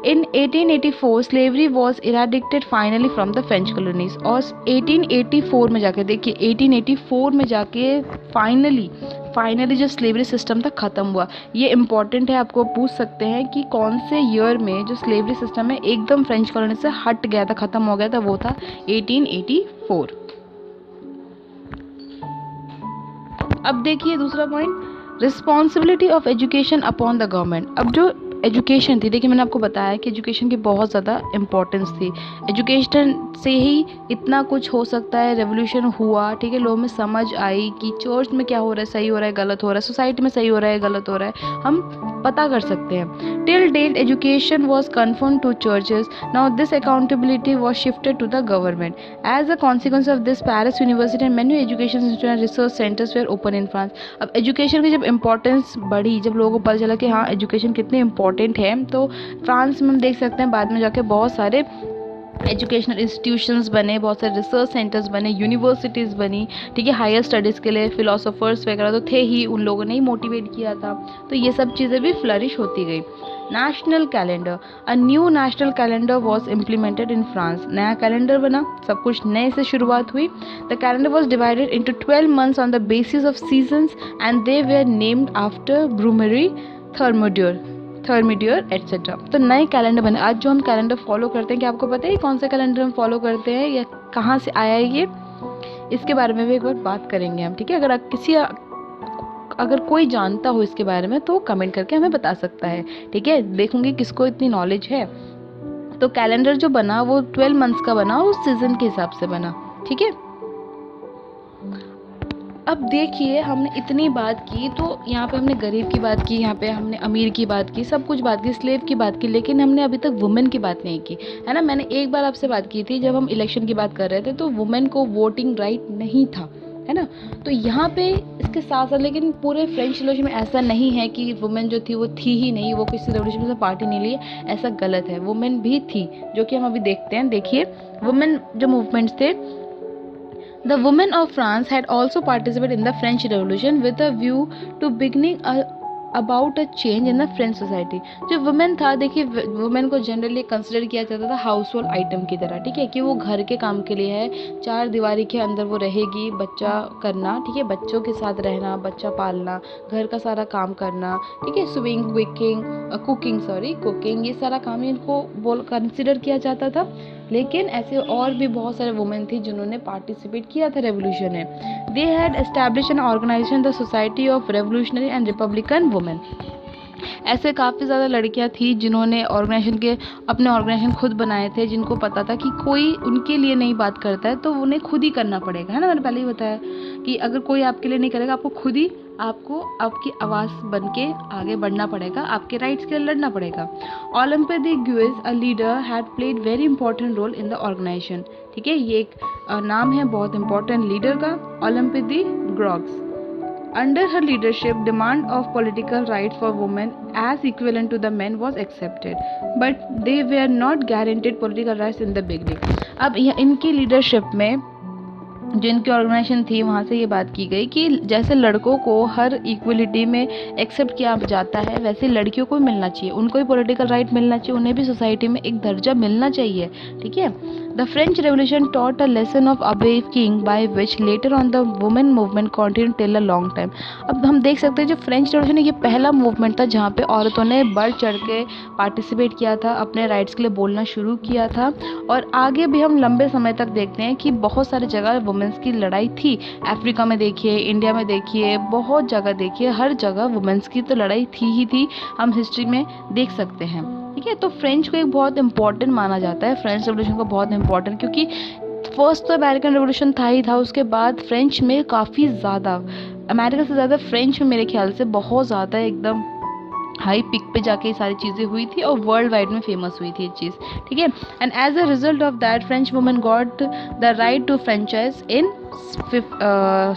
In 1884 slavery was eradicated finally from the French colonies, और 1884 में जाके देखिए 1884 में जाके फाइनली जो स्लेवरी सिस्टम था ख़त्म हुआ। ये इम्पॉर्टेंट है, आपको पूछ सकते हैं कि कौन से ईयर में जो स्लेवरी सिस्टम है एकदम फ्रेंच कॉलोनी से हट गया था, ख़त्म हो गया था, वो था 1884। अब देखिए दूसरा point, responsibility of education upon the government. अब जो एजुकेशन थी, देखिए मैंने आपको बताया कि एजुकेशन की बहुत ज़्यादा इम्पोर्टेंस थी, एजुकेशन से ही इतना कुछ हो सकता है, रेवोल्यूशन हुआ, ठीक है, लोगों में समझ आई कि चर्च में क्या हो रहा है, सही हो रहा है गलत हो रहा है, सोसाइटी में सही हो रहा है गलत हो रहा है, हम पता कर सकते हैं। Till date education was confirm to churches, now this accountability was shifted to the government. As a consequence of this Paris university and many education institute and research centres were open in France. अब एजुकेशन की जब इंपॉर्टेंस बढ़ी, जब लोगों को पता चला कि हाँ एजुकेशन कितनी इंपॉर्टेंट है, तो फ्रांस में हम देख सकते हैं बाद में जाके बहुत सारे एजुकेशनल इंस्टीट्यूशंस बने, बहुत सारे रिसर्च सेंटर्स बने, यूनिवर्सिटीज़ बनी, ठीक है, हायर स्टडीज़ के लिए फिलोसोफर्स वगैरह तो थे ही, उन लोगों ने ही मोटिवेट किया था, तो ये सब चीज़ें भी फ्लरिश होती गई। National calendar, a new national calendar was implemented in France. नया कैलेंडर बना, सब कुछ नए से शुरुआत हुई। The calendar was divided into 12 months on the basis of seasons and they were named after Brumaire, Thermidor etcetera. तो नए कैलेंडर बने। आज जो हम कैलेंडर फॉलो करते हैं, क्या आपको पता है कौन सा कैलेंडर हम फॉलो करते हैं या कहाँ से आया है ये, इसके बारे में भी एक बार बात करेंगे हम, ठीक है। अगर कोई जानता हो इसके बारे में तो कमेंट करके हमें बता सकता है, ठीक है, देखूंगी किसको इतनी नॉलेज है। तो कैलेंडर जो बना वो 12 मंथ्स का बना, उस सीजन के हिसाब से बना, ठीक है। अब देखिए हमने इतनी बात की, तो यहाँ पे हमने गरीब की बात की, यहाँ पे हमने अमीर की बात की, सब कुछ बात की, स्लेव की बात की, लेकिन हमने अभी तक वुमेन की बात नहीं की, है ना। मैंने एक बार आपसे बात की थी जब हम इलेक्शन की बात कर रहे थे, तो वुमेन को वोटिंग राइट नहीं था, है ना। तो यहाँ पे इसके साथ साथ लेकिन पूरे फ्रेंच रिवॉल्यूशन में ऐसा नहीं है कि वुमेन जो थी वो थी ही नहीं, वो किसी रिवॉल्यूशन में पार्टी नहीं लिए, ऐसा गलत है। वुमेन भी थी, जो कि हम अभी देखते हैं। देखिए वुमेन जो मूवमेंट्स थे, the women of France had also participate in the French revolution with a view to beginning about a change in the French society. जो वुमेन था, देखिए वुमेन को जनरली कंसिडर किया जाता था हाउस होल्ड आइटम की तरह, ठीक है, कि वो घर के काम के लिए है, चार दीवारी के अंदर वो रहेगी, बच्चा करना, ठीक है, बच्चों के साथ रहना, बच्चा पालना, घर का सारा काम करना, ठीक है, स्विंग कुकिंग, ये सारा काम इनको कंसिडर किया जाता था। लेकिन ऐसे और भी बहुत सारे वुमेन थी जिन्होंने पार्टिसिपेट किया था रेवोल्यूशन में। They had establish an organisation the society of revolutionary and republican women. ऐसे काफ़ी ज़्यादा लड़कियां थी जिन्होंने अपने ऑर्गेनाइजेशन खुद बनाए थे, जिनको पता था कि कोई उनके लिए नहीं बात करता है तो उन्हें खुद ही करना पड़ेगा, है ना। मैंने पहले ही बताया कि अगर कोई आपके लिए नहीं करेगा, आपको आपकी आवाज़ बन के आगे बढ़ना पड़ेगा, आपके राइट्स के लिए लड़ना पड़ेगा। Olympe de Gouges, a leader, had played very important role in the organisation, ठीक है, ये एक नाम है बहुत इंपॉर्टेंट लीडर का, ओलंपे the ग्रॉग्स। Under her leadership, demand of political rights for women as equivalent to the men was accepted, but they were not guaranteed political rights in the beginning. अब इनकी लीडरशिप में जो इनकी ऑर्गेनाइजेशन थी, वहाँ से ये बात की गई कि जैसे लड़कों को हर इक्वलिटी में एक्सेप्ट किया जाता है, वैसे लड़कियों को मिलना चाहिए, उनको भी पॉलिटिकल राइट मिलना चाहिए, उन्हें भी सोसाइटी में एक दर्जा मिलना चाहिए, ठीक है। The French revolution taught a lesson of awaking by which later on the women movement continue till a long time. अब हम देख सकते हैं जो फ्रेंच रेवोल्यूशन है, ये पहला मूवमेंट था जहाँ पे औरतों ने बढ़ चढ़ के पार्टिसिपेट किया था, अपने राइट्स के लिए बोलना शुरू किया था, और आगे भी हम लंबे समय तक देखते हैं कि बहुत सारी जगह वुमेन्स की लड़ाई थी। अफ्रीका में देखिए, इंडिया में देखिए, बहुत जगह देखिए, हर जगह वुमेन्स की तो लड़ाई थी ही थी, हम हिस्ट्री में देख सकते हैं, ठीक है। तो फ्रेंच को एक बहुत इंपॉर्टेंट माना जाता है, फ्रेंच रेवोल्यूशन को बहुत इंपॉर्टेंट, क्योंकि फर्स्ट तो अमेरिकन रेवोल्यूशन था ही था, उसके बाद फ्रेंच में काफ़ी ज़्यादा, अमेरिका से ज़्यादा फ्रेंच में मेरे ख्याल से बहुत ज़्यादा एकदम हाई पिक पे जाके ये सारी चीज़ें हुई थी और वर्ल्ड वाइड में फेमस हुई थी ये चीज़, ठीक है। And as a result of that French women got the right to franchise in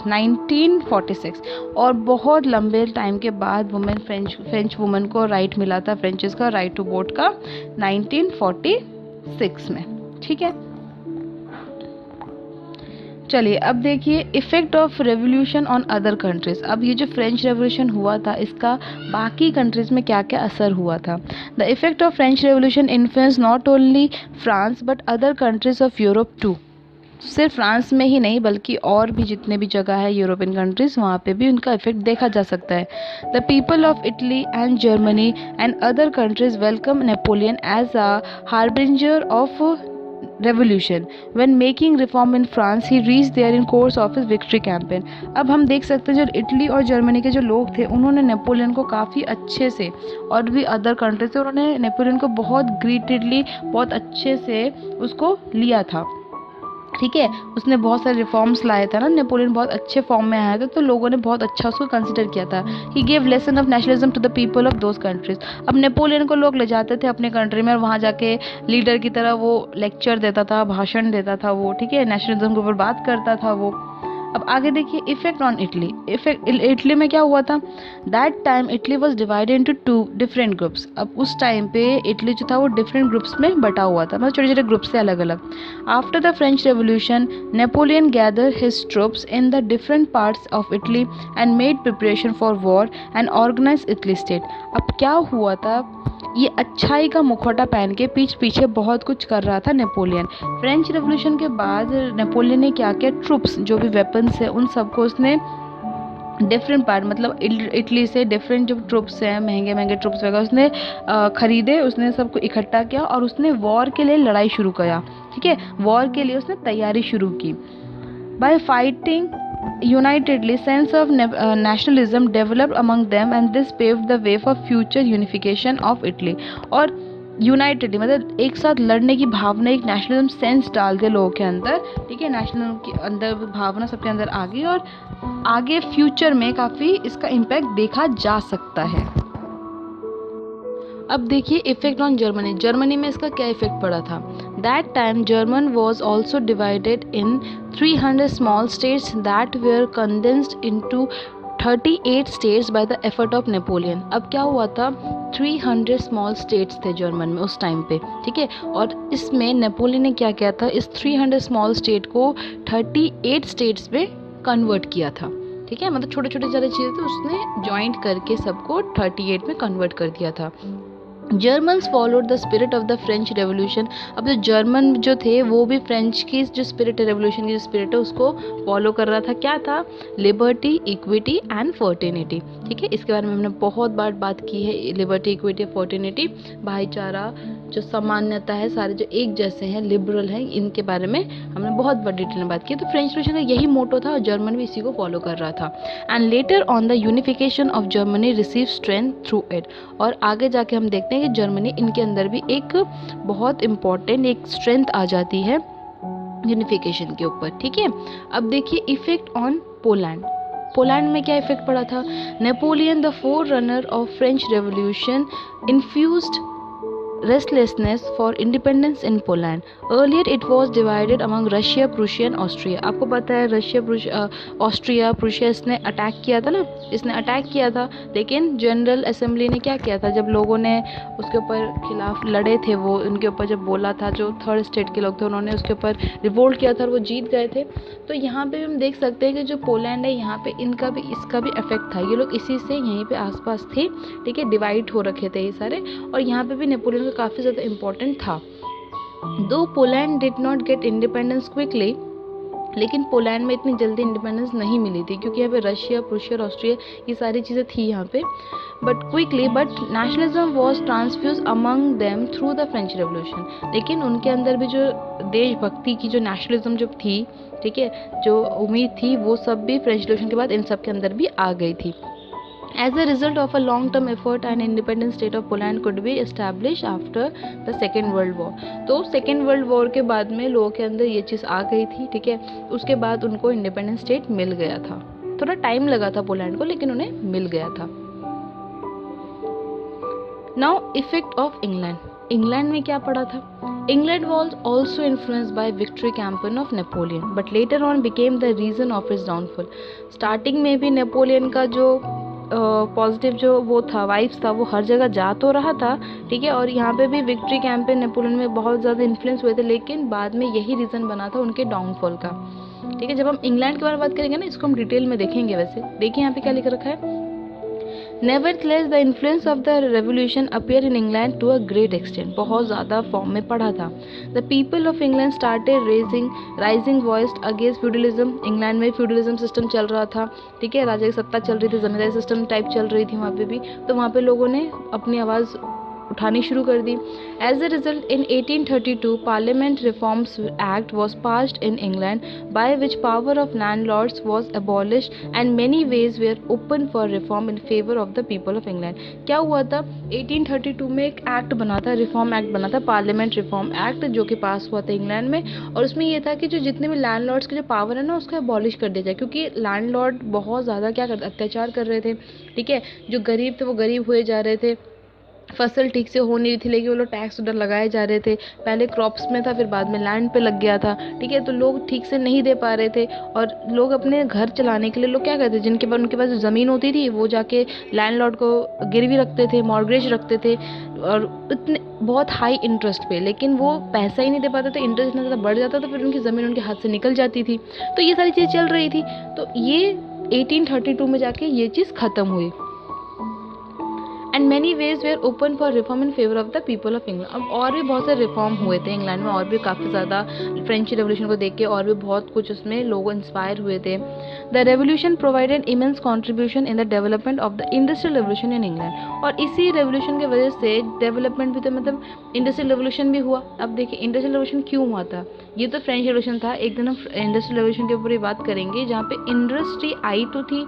1946, और बहुत लंबे टाइम के बाद फ्रेंच वुमेन को राइट मिला था, फ्रेंचेस का राइट टू वोट का 1946 में, ठीक है। चलिए अब देखिए effect of revolution on other countries. अब ये जो फ्रेंच रेवोल्यूशन हुआ था, इसका बाकी कंट्रीज़ में क्या क्या असर हुआ था। The effect of French revolution influence not only France but other countries of Europe too. सिर्फ फ्रांस में ही नहीं बल्कि और भी जितने भी जगह है यूरोपियन कंट्रीज़, वहाँ पे भी उनका इफेक्ट देखा जा सकता है। The people of Italy and Germany and other countries welcome Napoleon as a harbinger of revolution when making reform in France he reach there in course of his victory campaign. अब हम देख सकते हैं जो इटली और जर्मनी के जो लोग थे, उन्होंने नेपोलियन को काफ़ी अच्छे से, और भी अदर कंट्री से, उन्होंने नेपोलियन को बहुत ग्रेटेडली, बहुत अच्छे से उसको लिया था, ठीक है। उसने बहुत सारे रिफॉर्म्स लाए था ना, नेपोलियन बहुत अच्छे फॉर्म में आया था, तो लोगों ने बहुत अच्छा उसको कंसिडर किया था। He gave lesson of nationalism to the people of those countries. अब नेपोलियन को लोग ले जाते थे अपने कंट्री में और वहाँ जाके लीडर की तरह वो लेक्चर देता था, भाषण देता था वो, ठीक है, नेशनलिज्म के ऊपर बात करता था वो। अब आगे देखिए इफेक्ट ऑन इटली। इटली में क्या हुआ था, that time Italy was divided into 2 different groups. अब उस टाइम पे इटली जो था वो डिफरेंट ग्रुप्स में बटा हुआ था, मतलब छोटे छोटे ग्रुप्स से अलग अलग। After the French revolution Napoleon gather his troops in the different parts of Italy and made preparation for war and organise Italy state. अब क्या हुआ था, ये अच्छाई का मुखौटा पहन के पीछे बहुत कुछ कर रहा था नेपोलियन। फ्रेंच रेवोल्यूशन के बाद नेपोलियन ने क्या किया, ट्रूप्स जो भी वेपन्स है उन सबको उसने डिफरेंट पार्ट, मतलब इटली से डिफरेंट जो ट्रूप्स हैं, महंगे महंगे ट्रूप्स वगैरह उसने खरीदे, उसने सबको इकट्ठा किया और उसने वॉर के लिए लड़ाई शुरू किया, ठीक है। वॉर के लिए उसने तैयारी शुरू की। Bye fighting unitedly sense of nationalism developed among them and this paved the way for future unification of Italy। और यूनाइटेडली मतलब एक साथ लड़ने की भावना, एक नेशनलिज्म सेंस डाल दिया लोगों के अंदर, ठीक है, नेशनल के अंदर भावना सबके अंदर आ गई और आगे फ्यूचर में काफ़ी इसका इम्पैक्ट देखा जा सकता है। अब देखिए इफेक्ट ऑन जर्मनी, जर्मनी में इसका क्या इफेक्ट पड़ा था। That time German was also divided in 300 small states that were condensed into 38 states by the effort of Napoleon. अब क्या हुआ था, 300 स्मॉल स्टेट्स थे जर्मन में उस टाइम पे, ठीक है, और इसमें नेपोलियन ने क्या किया था, इस 300 स्मॉल स्टेट को 38 स्टेट्स में कन्वर्ट किया था, ठीक है, मतलब छोटे छोटे ज़्यादा चीज़ें थे उसने ज्वाइंट करके सबको 38 में कन्वर्ट कर दिया था। Germans followed the spirit of the French revolution. अब जो जर्मन जो थे वो भी फ्रेंच की जो स्पिरिट है, रेवोल्यूशन की जो स्पिरिट है उसको फॉलो कर रहा था। क्या था, लिबर्टी, इक्विटी एंड फर्टिनिटी, ठीक है, इसके बारे में हमने बहुत बार बात की है। लिबर्टी, इक्विटी, फर्टिनिटी, भाईचारा, जो सामान्यता है, सारे जो एक जैसे हैं, लिबरल हैं, इनके बारे में हमने बहुत बड़ी डिटेल में बात की। तो फ्रेंच रेवोल्यूशन का यही मोटो था और जर्मन भी इसी को फॉलो कर रहा था। And later on the unification of Germany receive strength through it. और आगे जाके हम देखते हैं कि जर्मनी, इनके अंदर भी एक बहुत इम्पॉर्टेंट एक स्ट्रेंथ आ जाती है यूनिफिकेशन के ऊपर, ठीक है। अब देखिए इफेक्ट ऑन पोलैंड। पोलैंड में क्या इफेक्ट पड़ा था, Napoleon the four runner of French revolution infused restlessness for independence in Poland. Earlier it was divided among Russia, Prussia and Austria. आपको पता है रशिया, ऑस्ट्रिया, प्रूशिया इसने अटैक किया था ना, इसने अटैक किया था, लेकिन जनरल असेंबली ने क्या किया था, जब लोगों ने उसके ऊपर खिलाफ लड़े थे, वो उनके ऊपर जब बोला था, जो थर्ड स्टेट के लोग थे उन्होंने उसके ऊपर रिवोल्ट किया था और वो जीत गए थे। तो यहाँ पे हम देख सकते हैं कि जो पोलैंड है यहाँ पे इनका भी, इसका भी इफेक्ट था। ये लोग इसी से यहीं पे आसपास थे, ठीक है, डिवाइड हो रखे थे ये सारे, और यहाँ पे भी नेपोलियन काफ़ी ज़्यादा इम्पोर्टेंट था। दो Poland did not gate independence quickly, लेकिन पोलैंड में इतनी जल्दी इंडिपेंडेंस नहीं मिली थी क्योंकि यहाँ पे रशिया, प्रूशिया और ऑस्ट्रिया ये सारी चीज़ें थी यहाँ पे, but nationalism was transfuse among them through the French revolution. लेकिन उनके अंदर भी जो देशभक्ति की जो नेशनलिज्म जो थी, ठीक है, जो उम्मीद थी, वो सब भी फ्रेंच रेवोल्यूशन के बाद इन सब के अंदर भी आ गई थी। As a result of a long-term effort, an independent state of Poland could be established after the Second World War. तो सेकेंड वर्ल्ड वॉर के बाद में लोगों के अंदर ये चीज़ आ गई थी, ठीक है, उसके बाद उनको इंडिपेंडेंट स्टेट मिल गया था। थोड़ा टाइम लगा था पोलैंड को, लेकिन उन्हें मिल गया था। Now effect of England. England में क्या पड़ा था, England was also influenced by victory campaign of Napoleon but later on became the reason of its downfall. Starting में भी नेपोलियन का जो पॉजिटिव जो वो था, वाइब्स था, वो हर जगह जा तो रहा था, ठीक है, और यहाँ पे भी विक्ट्री कैंपेन नेपोलियन में बहुत ज़्यादा इन्फ्लुएंस हुए थे, लेकिन बाद में यही रीज़न बना था उनके डाउनफॉल का, ठीक है। जब हम इंग्लैंड के बारे में बात करेंगे ना, इसको हम डिटेल में देखेंगे। वैसे देखिए यहाँ पे क्या लिख रखा है, Nevertheless, the influence of the revolution appeared in England to a great extent. बहुत ज़्यादा फॉर्म में पड़ा था। The people of England started rising voice against feudalism. England में feudalism सिस्टम चल रहा था, ठीक है, राजा की सत्ता चल रही थी, जमींदारी सिस्टम टाइप चल रही थी वहाँ पे भी, तो वहाँ पे लोगों ने अपनी आवाज़ उठानी शुरू कर दी। As a result in 1832 parliament reforms act was passed in England by which power of landlords was abolished and many ways were open for reform in favour of the people of England. क्या हुआ था, 1832 में एक एक्ट बना था, रिफॉर्म एक्ट बना था, पार्लियामेंट रिफॉर्म एक्ट, जो कि पास हुआ था इंग्लैंड में, और उसमें ये था कि जो जितने भी लैंडलॉर्ड्स के जो पावर है ना, उसको एबॉलिश कर दिया जाए, क्योंकि लैंडलॉर्ड बहुत ज़्यादा क्या करते, अत्याचार कर रहे थे, ठीक है, जो गरीब थे वो गरीब हुए जा रहे थे, फसल ठीक से हो नहीं रही थी, लेकिन वो लोग टैक्स उधर लगाए जा रहे थे, पहले क्रॉप्स में था, फिर बाद में लैंड पे लग गया था, ठीक है, तो लोग ठीक से नहीं दे पा रहे थे, और लोग अपने घर चलाने के लिए लोग क्या करते, जिनके पास उनके पास जो ज़मीन होती थी वो जाके लैंडलॉर्ड को गिरवी रखते थे, मॉर्गेज रखते थे, और इतने बहुत हाई इंटरेस्ट पे, लेकिन वो पैसा ही नहीं दे पाते थे, इंटरेस्ट इतना ज़्यादा बढ़ जाता, तो फिर उनकी ज़मीन उनके हाथ से निकल जाती थी। तो ये सारी चीज़ चल रही थी, तो ये 1832 में जाके ये चीज़ ख़त्म हुई। And many ways were open for reform in favour of the people of England. अब और भी बहुत सारे रिफॉर्म हुए थे इंग्लैंड में, और भी काफ़ी ज़्यादा फ्रेंच रेवोल्यूशन को देख के और भी बहुत कुछ उसमें लोग इंस्पायर हुए थे। The revolution provided immense contribution in the development of the industrial revolution in England. और इसी रेवोल्यूशन की वजह से डेवलपमेंट भी, तो मतलब इंडस्ट्रियल रेवोल्यूशन भी हुआ। अब देखिए इंडस्ट्रियल रेवोल्यूशन क्यों हुआ था, ये तो फ्रेंच रेवोल्यूशन था, एक दिन हम इंडस्ट्रियल रेवोल्यूशन के ऊपर ही बात करेंगे, जहाँ पे इंडस्ट्री आई तो थी,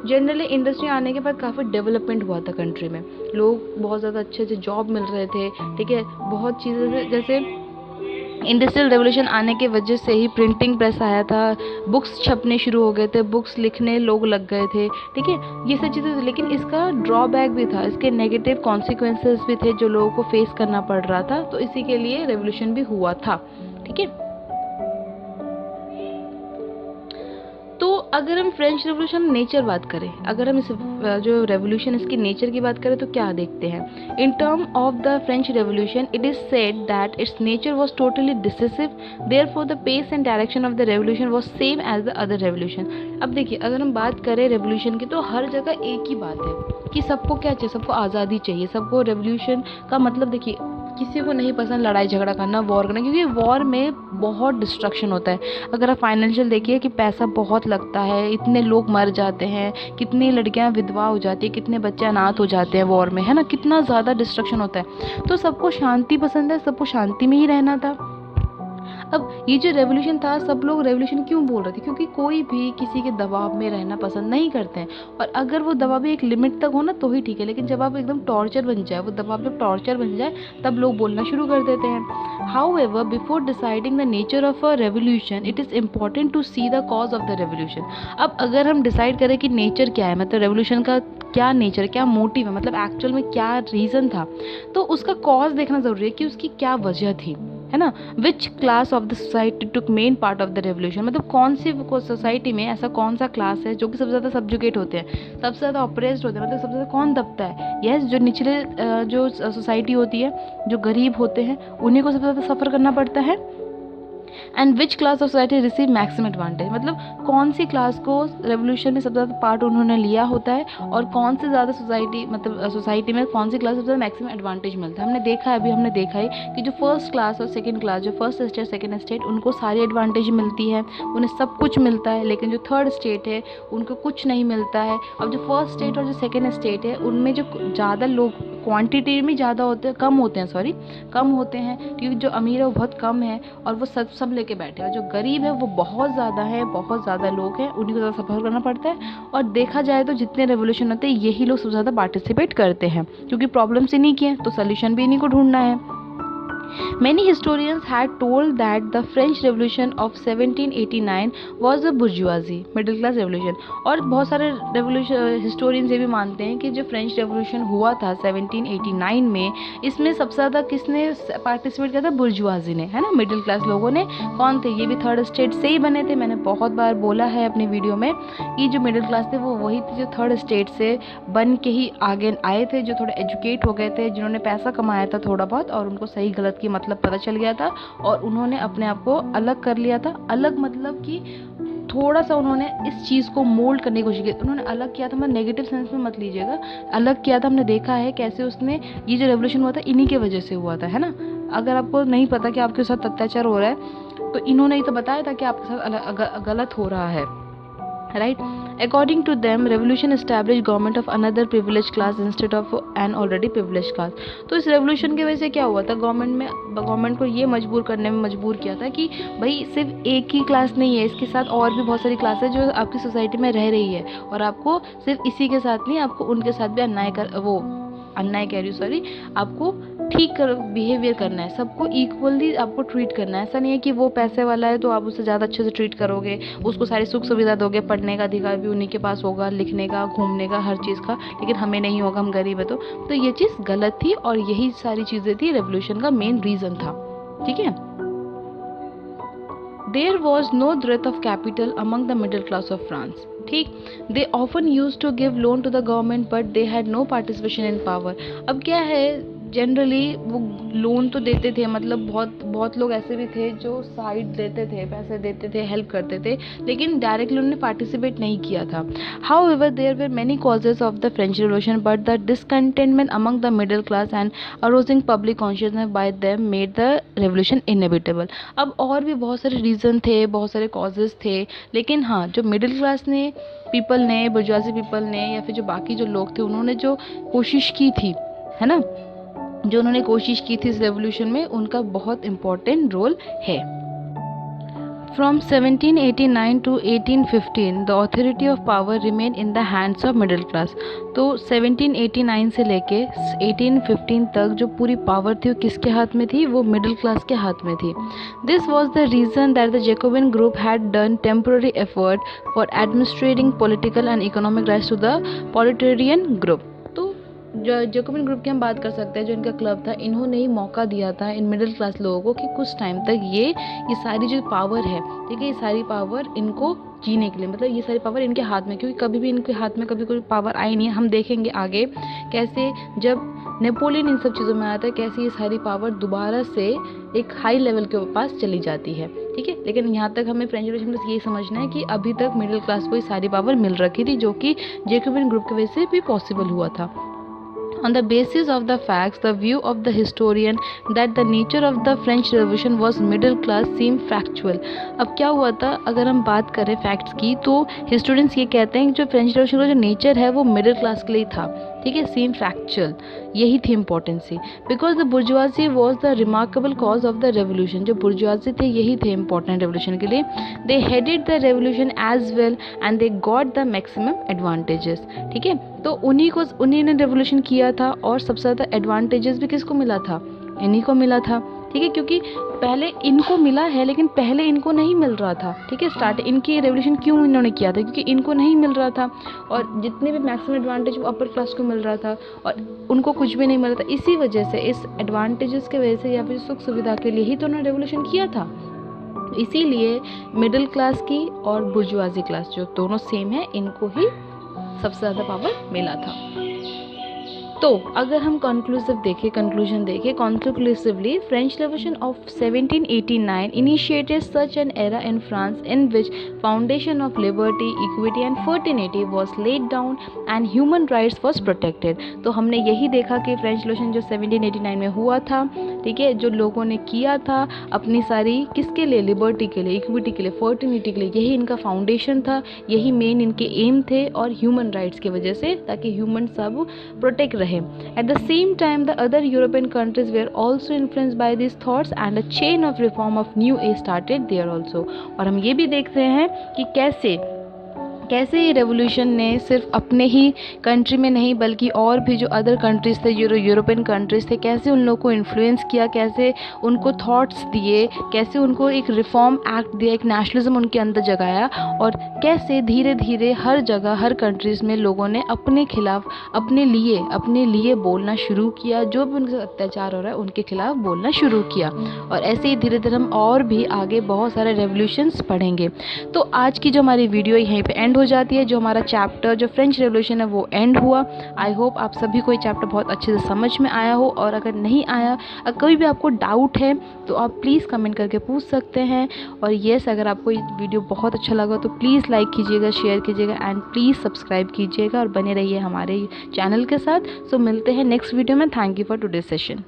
जनरली इंडस्ट्री आने के बाद काफ़ी डेवलपमेंट हुआ था कंट्री में, लोग बहुत ज़्यादा अच्छे अच्छे जॉब मिल रहे थे, ठीक है, बहुत चीज़ें जैसे इंडस्ट्रियल रेवोल्यूशन आने के वजह से ही प्रिंटिंग प्रेस आया था, बुक्स छपने शुरू हो गए थे, बुक्स लिखने लोग लग गए थे, ठीक है, ये सब चीज़ें थी। लेकिन इसका ड्रॉबैक भी था, इसके नेगेटिव कॉन्सिक्वेंसेस भी थे जो लोगों को फेस करना पड़ रहा था, तो इसी के लिए रेवोल्यूशन भी हुआ था, ठीक है। तो अगर हम फ्रेंच रेवोल्यूशन नेचर बात करें, अगर हम इस जो रेवोल्यूशन इसकी नेचर की बात करें तो क्या देखते हैं, in term of the French revolution it is said that its nature was totally decisive, therefore the pace and direction of the revolution was same as the other revolution. अब देखिए, अगर हम बात करें रेवोल्यूशन की तो हर जगह एक ही बात है कि सबको क्या चाहिए, सबको आज़ादी चाहिए, सबको रेवोल्यूशन का मतलब देखिए, किसी को नहीं पसंद लड़ाई झगड़ा करना, वॉर करना, क्योंकि वॉर में बहुत डिस्ट्रक्शन होता है। अगर आप फाइनेंशियल देखिए कि पैसा बहुत लगता है, इतने लोग मर जाते हैं, कितनी लड़कियां विधवा हो जाती है, कितने बच्चे अनाथ हो जाते हैं वॉर में, है ना, कितना ज़्यादा डिस्ट्रक्शन होता है। तो सबको शांति पसंद है, सबको शांति में ही रहना था। अब ये जो रेवोल्यूशन था, सब लोग रेवोल्यूशन क्यों बोल रहे थे, क्योंकि कोई भी किसी के दबाव में रहना पसंद नहीं करते हैं, और अगर वो दबाव भी एक लिमिट तक हो ना तो ही ठीक है, लेकिन जब आप एकदम टॉर्चर बन जाए, वो दबाव जब टॉर्चर बन जाए, तब लोग बोलना शुरू कर देते हैं। However before deciding the nature of a revolution it is important to see the cause of the revolution. अब अगर हम डिसाइड करें कि नेचर क्या है, मतलब रेवोल्यूशन का क्या नेचर, क्या मोटिव है, मतलब एक्चुअल में क्या रीज़न था, तो उसका कॉज देखना ज़रूरी है कि उसकी क्या वजह थी, है ना। Which class of the society took main part of the revolution, मतलब कौन सी सोसाइटी में ऐसा कौन सा क्लास है जो कि सबसे ज़्यादा सब्जुकेट होते हैं, सबसे ज़्यादा ऑप्रेस्ड होते हैं, मतलब सबसे ज़्यादा कौन दबता है, यस, जो निचले जो सोसाइटी होती है, जो गरीब होते हैं, उन्हीं को सबसे ज़्यादा सफ़र करना पड़ता है। And which class of society receive maximum advantage, मतलब कौन सी क्लास को रेवोल्यूशन में सबसे ज़्यादा पार्ट उन्होंने लिया होता है, और कौन से ज़्यादा सोसाइटी, मतलब सोसाइटी में कौन सी क्लास सबसे ज़्यादा मैक्सिमम एडवांटेज मिलता है। हमने देखा है, अभी हमने देखा है कि जो फर्स्ट क्लास और सेकंड क्लास, जो फर्स्ट स्टेट सेकंड स्टेट, उनको सारी एडवांटेज मिलती है, उन्हें सब कुछ मिलता है, लेकिन जो थर्ड स्टेट है उनको कुछ नहीं मिलता है। अब जो फर्स्ट स्टेट और जो सेकेंड स्टेट है, उनमें जो ज़्यादा लोग क्वांटिटी में ज़्यादा होते हैं, कम होते हैं, क्योंकि जो अमीर है वो बहुत कम है और वो सब लेके बैठे हैं, और जो गरीब है वो बहुत ज़्यादा है, बहुत ज़्यादा लोग हैं, उन्हीं को ज़्यादा सफ़र करना पड़ता है। और देखा जाए तो जितने रेवोल्यूशन होते हैं, यही लोग सबसे ज़्यादा पार्टिसिपेट करते हैं, क्योंकि प्रॉब्लम्स इन्हीं की हैं, तो सोल्यूशन भी इन्हीं को ढूंढना है। Many historians had told that the French Revolution of 1789 was a bourgeoisie middle class revolution, और बहुत सारे रेवोल्यूशन हिस्टोरियंस ये भी मानते हैं कि जो फ्रेंच रेवोल्यूशन हुआ था 1789 में, इसमें सबसे ज़्यादा किसने पार्टिसिपेट किया था, बुर्जुआजी ने, है ना, मिडिल क्लास लोगों ने। कौन थे ये भी थर्ड स्टेट से ही बने थे, मैंने बहुत बार बोला है अपनी वीडियो में कि जो मिडिल क्लास थे वो वही थे जो थर्ड स्टेट से बन के ही आगे आए थे, जो थोड़े एजुकेट हो गए थे, जिन्होंने पैसा कमाया था थोड़ा बहुत, और उनको सही गलत की मतलब पता चल गया था, और उन्होंने अपने आप को अलग कर लिया था। अलग मतलब कि थोड़ा सा उन्होंने इस चीज़ को मोल्ड करने की कोशिश की, उन्होंने अलग किया था, मतलब नेगेटिव सेंस में मत लीजिएगा, अलग किया था। हमने देखा है कैसे उसने, ये जो रेवोल्यूशन हुआ था इन्हीं के वजह से हुआ था, है ना। अगर आपको नहीं पता कि आपके साथ अत्याचार हो रहा है, तो इन्होंने ही तो बताया था कि आपके साथ गलत हो रहा है, right? According to them, revolution established government of another privileged class instead of an already privileged class. तो इस रेवोल्यूशन की वजह से क्या हुआ था, गवर्नमेंट को ये मजबूर करने में मजबूर किया था कि भाई सिर्फ एक ही क्लास नहीं है, इसके साथ और भी बहुत सारी क्लास है जो आपकी सोसाइटी में रह रही है, और आपको सिर्फ इसी के साथ नहीं, आपको उनके साथ भी अन्याय कह रही हूँ, सॉरी, आपको ठीक बिहेवियर करना है, सबको इक्वली आपको ट्रीट करना है। ऐसा नहीं है कि वो पैसे वाला है तो आप उससे ज़्यादा अच्छे से ट्रीट करोगे, उसको सारी सुख सुविधा दोगे, पढ़ने का अधिकार भी उन्हीं के पास होगा, लिखने का, घूमने का, हर चीज़ का, लेकिन हमें नहीं होगा, हम गरीब है। तो ये चीज़ गलत थी, और यही सारी चीज़ें थी, रेवोल्यूशन का मेन रीज़न था, ठीक है। There was no dearth of capital among the middle class of France. ठीक, they often used to give loan to the government but they had no participation in power. अब क्या है, जनरली वो लोन तो देते थे, मतलब बहुत लोग ऐसे भी थे जो साइड देते थे, पैसे देते थे, हेल्प करते थे, लेकिन डायरेक्टली उन्होंने पार्टिसिपेट नहीं किया था। However there were many causes of the French revolution but the discontentment among the middle class and arousing public consciousness by them made the revolution inevitable. अब और भी बहुत सारे रीज़न थे, बहुत सारे कॉजेज थे, लेकिन हाँ, जो मिडिल क्लास ने पीपल ने, बुर्जुआजी पीपल ने, या फिर जो बाकी जो लोग थे, उन्होंने जो कोशिश की थी, है ना, जो उन्होंने कोशिश की थी इस रेवोल्यूशन में, उनका बहुत इम्पोर्टेंट रोल है। From 1789 to 1815 the authority of power remained in the hands of middle class. तो 1789 से लेके 1815 तक जो पूरी पावर थी वो किसके हाथ में थी? वो मिडिल क्लास के हाथ में थी. This was the reason that the Jacobin group had done temporary effort for administrating political and economic rights to the proletarian group. जो जैकोबिन ग्रुप की हम बात कर सकते हैं, जो इनका क्लब था, इन्होंने ही मौका दिया था इन मिडिल क्लास लोगों को कि कुछ टाइम तक ये सारी जो पावर है, ठीक है, ये सारी पावर इनको जीने के लिए, मतलब ये सारी पावर इनके हाथ में, क्योंकि कभी भी इनके हाथ में कभी कोई पावर आई नहीं है. हम देखेंगे आगे कैसे जब नेपोलियन इन सब चीज़ों में आता है कैसे ये सारी पावर दोबारा से एक हाई लेवल के पास चली जाती है, ठीक है. लेकिन यहाँ तक हमें फ्रेंच रेवोल्यूशन में यही समझना है कि अभी तक मिडिल क्लास को ये सारी पावर मिल रखी थी, जो कि जैकोबिन ग्रुप की वजह से भी पॉसिबल हुआ था. On the basis of the facts, the view of the historian that the nature of the French Revolution was middle class seem factual. अब क्या हुआ था, अगर हम बात करें फैक्ट्स की, तो हिस्टोरियंस ये कहते हैं कि जो फ्रेंच रेवोल्यूशन का जो नेचर है वो मिडिल क्लास के लिए था, ठीक है. सीम फैक्चुअल, यही थी importancy. Because the bourgeoisie was the remarkable cause of the revolution. जो बुर्जुआजी थे यही थे इंपॉर्टेंट रेवोल्यूशन के लिए. They headed the revolution as well and they got the maximum advantages, ठीक है. तो उन्हीं ने रेवोल्यूशन किया था और सबसे ज़्यादा एडवांटेजेस भी किसको मिला था? इन्हीं को मिला था, ठीक है. क्योंकि पहले इनको मिला है लेकिन पहले इनको नहीं मिल रहा था, ठीक है. स्टार्ट इनकी रेवोल्यूशन क्यों इन्होंने किया था? क्योंकि इनको नहीं मिल रहा था और जितने भी मैक्सिमम एडवांटेज वो अपर क्लास को मिल रहा था और उनको कुछ भी नहीं मिल रहा था. इसी वजह से, इस एडवांटेजेस की वजह से या फिर सुख सुविधा के लिए ही तो उन्होंने रेवोल्यूशन किया था. इसीलिए मिडिल क्लास की और बुर्जुआजी क्लास जो दोनों सेम है, इनको ही सबसे ज़्यादा पावर मिला था. तो अगर हम कंक्लूसिव देखें, कंक्लूजन देखें, conclusively French revolution of 1789 initiated such an era in France in which foundation of liberty, equity and fraternity was laid down and human rights was protected. तो हमने यही देखा कि फ्रेंच रेवोल्यूशन जो 1789 में हुआ था, ठीक है, जो लोगों ने किया था अपनी सारी किसके लिए? लिबर्टी के लिए, इक्विटी के लिए, फर्टिनिटी के लिए. यही इनका फाउंडेशन था, यही मेन इनके एम थे और ह्यूमन राइट्स की वजह से, ताकि ह्यूमन सब प्रोटेक्ट रहे. At the same time, the other European countries were also influenced by these thoughts and a chain of reform of new age started there also. और हम ये भी देखते हैं कि कैसे ये रेवोल्यूशन ने सिर्फ अपने ही कंट्री में नहीं बल्कि और भी जो अदर कंट्रीज़ थे, यूरोपियन कंट्रीज़ थे, कैसे उन लोगों को इन्फ्लुएंस किया, कैसे उनको थॉट्स दिए, कैसे उनको एक रिफॉर्म एक्ट दिया, एक नेशनलिज्म उनके अंदर जगाया और कैसे धीरे धीरे हर जगह, हर कंट्रीज़ में लोगों ने अपने खिलाफ, अपने लिए बोलना शुरू किया. जो भी उनके अत्याचार हो रहा है उनके खिलाफ बोलना शुरू किया. और ऐसे ही धीरे धीरे हम और भी आगे बहुत सारे रेवोल्यूशंस पढ़ेंगे. तो आज की जो हमारी वीडियो यहीं पे एंड हो जाती है. जो हमारा चैप्टर जो फ्रेंच रेवोल्यूशन है वो एंड हुआ. आई होप आप सभी को ये चैप्टर बहुत अच्छे से समझ में आया हो. और अगर नहीं आया, अगर कोई भी आपको डाउट है तो आप प्लीज़ कमेंट करके पूछ सकते हैं. और येस, अगर आपको ये वीडियो बहुत अच्छा लगा तो प्लीज़ लाइक कीजिएगा, शेयर कीजिएगा एंड प्लीज़ सब्सक्राइब कीजिएगा और बने रहिए हमारे चैनल के साथ. सो मिलते हैं नेक्स्ट वीडियो में. Thank you for today session.